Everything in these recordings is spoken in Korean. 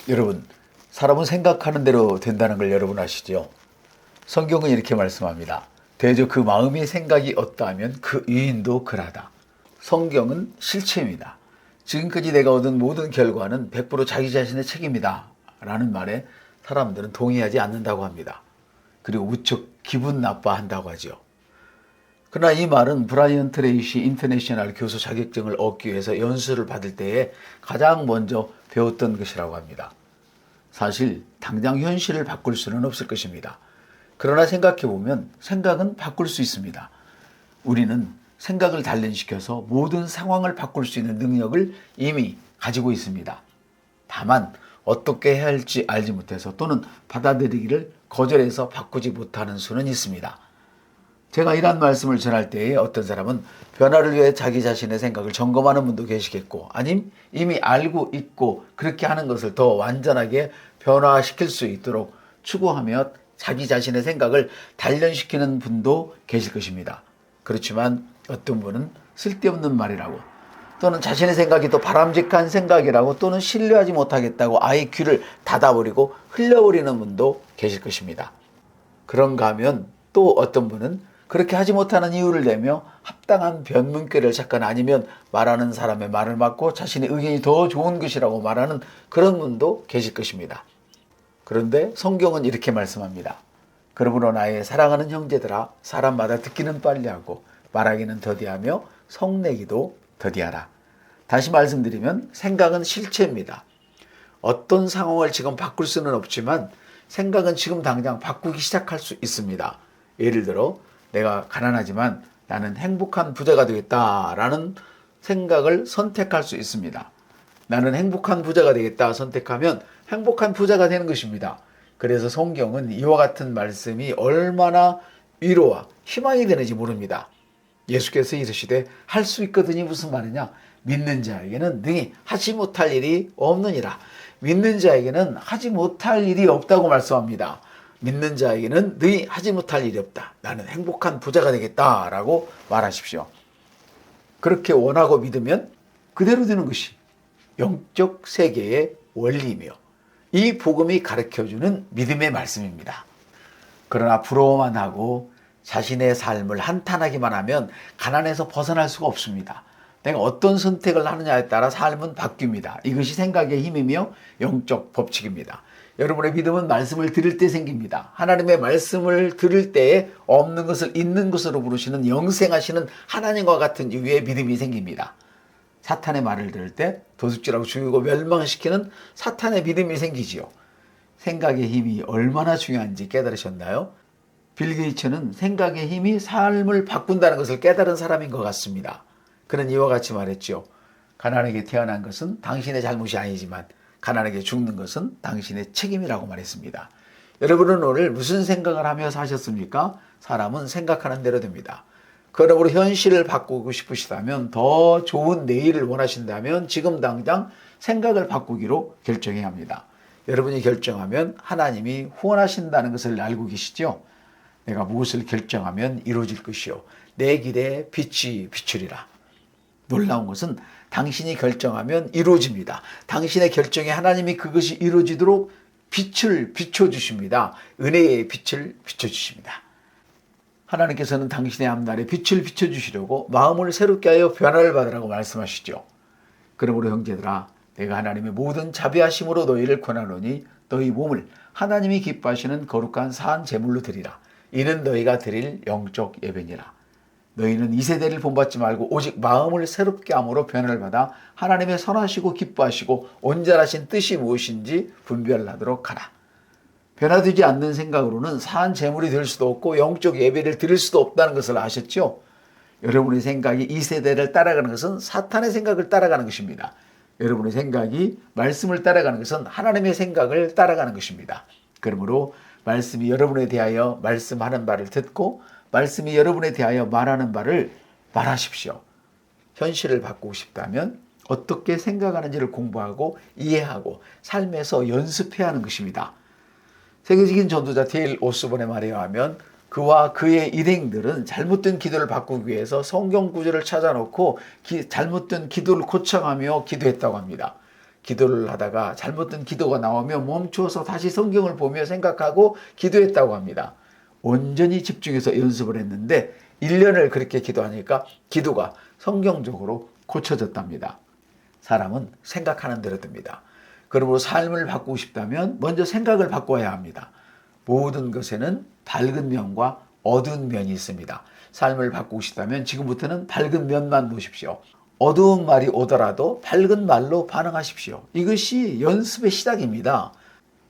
여러분, 사람은 생각하는 대로 된다는 걸 여러분 아시죠? 성경은 이렇게 말씀합니다. 대저 그 마음의 생각이 어떠하면 그 유인도 그라다. 성경은 실체입니다. 지금까지 내가 얻은 모든 결과는 100% 자기 자신의 책임이다 라는 말에 사람들은 동의하지 않는다고 합니다. 그리고 무척 기분 나빠한다고 하죠. 그러나 이 말은 브라이언 트레이시 인터내셔널 교수 자격증을 얻기 위해서 연수를 받을 때에 가장 먼저 배웠던 것이라고 합니다. 사실 당장 현실을 바꿀 수는 없을 것입니다. 그러나 생각해보면 생각은 바꿀 수 있습니다. 우리는 생각을 단련시켜서 모든 상황을 바꿀 수 있는 능력을 이미 가지고 있습니다. 다만 어떻게 해야 할지 알지 못해서 또는 받아들이기를 거절해서 바꾸지 못하는 수는 있습니다. 제가 이런 말씀을 전할 때에 어떤 사람은 변화를 위해 자기 자신의 생각을 점검하는 분도 계시겠고, 아님 이미 알고 있고 그렇게 하는 것을 더 완전하게 변화시킬 수 있도록 추구하며 자기 자신의 생각을 단련시키는 분도 계실 것입니다. 그렇지만 어떤 분은 쓸데없는 말이라고, 또는 자신의 생각이 더 바람직한 생각이라고, 또는 신뢰하지 못하겠다고 아예 귀를 닫아버리고 흘려버리는 분도 계실 것입니다. 그런가 하면 또 어떤 분은 그렇게 하지 못하는 이유를 내며 합당한 변문귀를 찾거나 아니면 말하는 사람의 말을 맞고 자신의 의견이 더 좋은 것이라고 말하는 그런 분도 계실 것입니다. 그런데 성경은 이렇게 말씀합니다. 그러므로 나의 사랑하는 형제들아, 사람마다 듣기는 빨리하고 말하기는 더디하며 성내기도 더디하라. 다시 말씀드리면 생각은 실체입니다. 어떤 상황을 지금 바꿀 수는 없지만 생각은 지금 당장 바꾸기 시작할 수 있습니다. 예를 들어 내가 가난하지만 나는 행복한 부자가 되겠다라는 생각을 선택할 수 있습니다. 나는 행복한 부자가 되겠다 선택하면 행복한 부자가 되는 것입니다. 그래서 성경은 이와 같은 말씀이 얼마나 위로와 희망이 되는지 모릅니다. 예수께서 이르시되 할 수 있거든이 무슨 말이냐? 믿는 자에게는 능히 하지 못할 일이 없느니라. 믿는 자에게는 하지 못할 일이 없다고 말씀합니다. 믿는 자에게는 능히 하지 못할 일이 없다. 나는 행복한 부자가 되겠다라고 말하십시오. 그렇게 원하고 믿으면 그대로 되는 것이 영적 세계의 원리이며 이 복음이 가르쳐주는 믿음의 말씀입니다. 그러나 부러워만 하고 자신의 삶을 한탄하기만 하면 가난에서 벗어날 수가 없습니다. 내가 어떤 선택을 하느냐에 따라 삶은 바뀝니다. 이것이 생각의 힘이며 영적 법칙입니다. 여러분의 믿음은 말씀을 들을 때 생깁니다. 하나님의 말씀을 들을 때에 없는 것을 있는 것으로 부르시는 영생하시는 하나님과 같은 유의 믿음이 생깁니다. 사탄의 말을 들을 때 도둑질하고 죽이고 멸망시키는 사탄의 믿음이 생기지요. 생각의 힘이 얼마나 중요한지 깨달으셨나요? 빌 게이츠는 생각의 힘이 삶을 바꾼다는 것을 깨달은 사람인 것 같습니다. 그는 이와 같이 말했죠. 가난하게 태어난 것은 당신의 잘못이 아니지만 가난하게 죽는 것은 당신의 책임이라고 말했습니다. 여러분은 오늘 무슨 생각을 하며 사셨습니까? 사람은 생각하는 대로 됩니다. 그러므로 현실을 바꾸고 싶으시다면, 더 좋은 내일을 원하신다면 지금 당장 생각을 바꾸기로 결정해야 합니다. 여러분이 결정하면 하나님이 후원하신다는 것을 알고 계시죠? 내가 무엇을 결정하면 이루어질 것이요 내 길에 빛이 비추리라. 놀라운 것은 당신이 결정하면 이루어집니다. 당신의 결정에 하나님이 그것이 이루어지도록 빛을 비춰주십니다. 은혜의 빛을 비춰주십니다. 하나님께서는 당신의 앞날에 빛을 비춰주시려고 마음을 새롭게 하여 변화를 받으라고 말씀하시죠. 그러므로 형제들아, 내가 하나님의 모든 자비하심으로 너희를 권하노니 너희 몸을 하나님이 기뻐하시는 거룩한 산 제물로 드리라. 이는 너희가 드릴 영적 예배니라. 너희는 이 세대를 본받지 말고 오직 마음을 새롭게 함으로 변화를 받아 하나님의 선하시고 기뻐하시고 온전하신 뜻이 무엇인지 분별하도록 하라. 변화되지 않는 생각으로는 산 제물이 될 수도 없고 영적 예배를 드릴 수도 없다는 것을 아셨죠? 여러분의 생각이 이 세대를 따라가는 것은 사탄의 생각을 따라가는 것입니다. 여러분의 생각이 말씀을 따라가는 것은 하나님의 생각을 따라가는 것입니다. 그러므로 말씀이 여러분에 대하여 말씀하는 바를 듣고 말씀이 여러분에 대하여 말하는 바를 말하십시오. 현실을 바꾸고 싶다면 어떻게 생각하는지를 공부하고 이해하고 삶에서 연습해야 하는 것입니다. 세계적인 전도자 데일 오스본의 말에 의하면 그와 그의 일행들은 잘못된 기도를 바꾸기 위해서 성경 구절을 찾아놓고 잘못된 기도를 고쳐가며 기도했다고 합니다. 기도를 하다가 잘못된 기도가 나오면 멈추어서 다시 성경을 보며 생각하고 기도했다고 합니다. 온전히 집중해서 연습을 했는데 1년을 그렇게 기도하니까 기도가 성경적으로 고쳐졌답니다. 사람은 생각하는 대로 됩니다. 그러므로 삶을 바꾸고 싶다면 먼저 생각을 바꿔야 합니다. 모든 것에는 밝은 면과 어두운 면이 있습니다. 삶을 바꾸고 싶다면 지금부터는 밝은 면만 보십시오. 어두운 말이 오더라도 밝은 말로 반응하십시오. 이것이 연습의 시작입니다.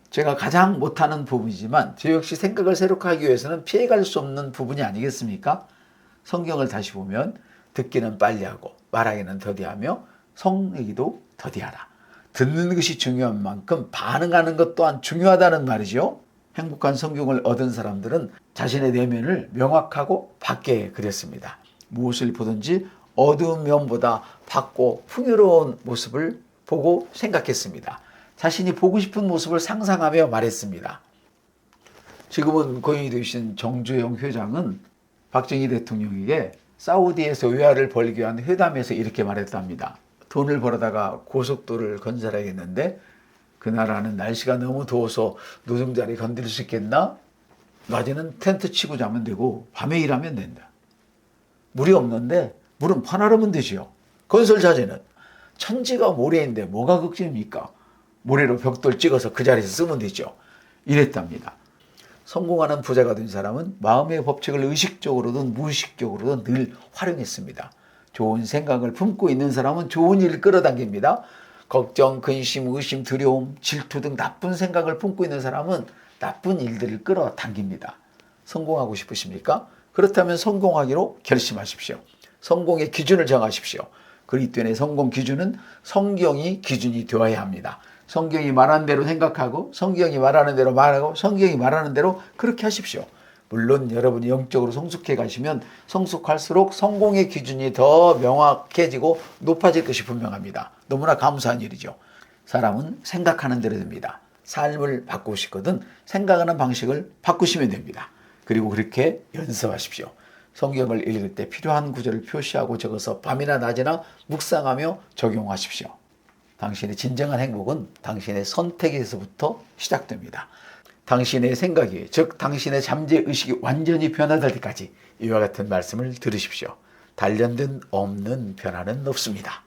제가 가장 못하는 부분이지만 저 역시 생각을 새롭게 하기 위해서는 피해갈 수 없는 부분이 아니겠습니까? 성경을 다시 보면 듣기는 빨리하고 말하기는 더디하며 성내기도 더디하라. 듣는 것이 중요한 만큼 반응하는 것 또한 중요하다는 말이죠. 행복한 성경을 얻은 사람들은 자신의 내면을 명확하고 밝게 그렸습니다. 무엇을 보든지 어두운 면보다 밝고 풍요로운 모습을 보고 생각했습니다. 자신이 보고 싶은 모습을 상상하며 말했습니다. 지금은 고인이 되신 정주영 회장은 박정희 대통령에게 사우디에서 외화를 벌기 위한 회담에서 이렇게 말했답니다. 돈을 벌어다가 고속도로를 건설하겠는데 그 나라는 날씨가 너무 더워서 노동자리 건드릴 수 있겠나? 낮에는 텐트 치고 자면 되고 밤에 일하면 된다. 물이 없는데 물은 파나르면 되지요. 건설 자재는 천지가 모래인데 뭐가 걱정입니까? 모래로 벽돌 찍어서 그 자리에서 쓰면 되죠. 이랬답니다. 성공하는 부자가 된 사람은 마음의 법칙을 의식적으로든 무의식적으로든 늘 활용했습니다. 좋은 생각을 품고 있는 사람은 좋은 일을 끌어당깁니다. 걱정, 근심, 의심, 두려움, 질투 등 나쁜 생각을 품고 있는 사람은 나쁜 일들을 끌어당깁니다. 성공하고 싶으십니까? 그렇다면 성공하기로 결심하십시오. 성공의 기준을 정하십시오. 그리스도인의 성공 기준은 성경이 기준이 되어야 합니다. 성경이 말하는 대로 생각하고 성경이 말하는 대로 말하고 성경이 말하는 대로 그렇게 하십시오. 물론 여러분이 영적으로 성숙해 가시면 성숙할수록 성공의 기준이 더 명확해지고 높아질 것이 분명합니다. 너무나 감사한 일이죠. 사람은 생각하는 대로 됩니다. 삶을 바꾸고 싶거든 생각하는 방식을 바꾸시면 됩니다. 그리고 그렇게 연습하십시오. 성경을 읽을 때 필요한 구절을 표시하고 적어서 밤이나 낮이나 묵상하며 적용하십시오. 당신의 진정한 행복은 당신의 선택에서부터 시작됩니다. 당신의 생각이, 즉 당신의 잠재의식이 완전히 변화될 때까지 이와 같은 말씀을 들으십시오. 단련된 없는 변화는 없습니다.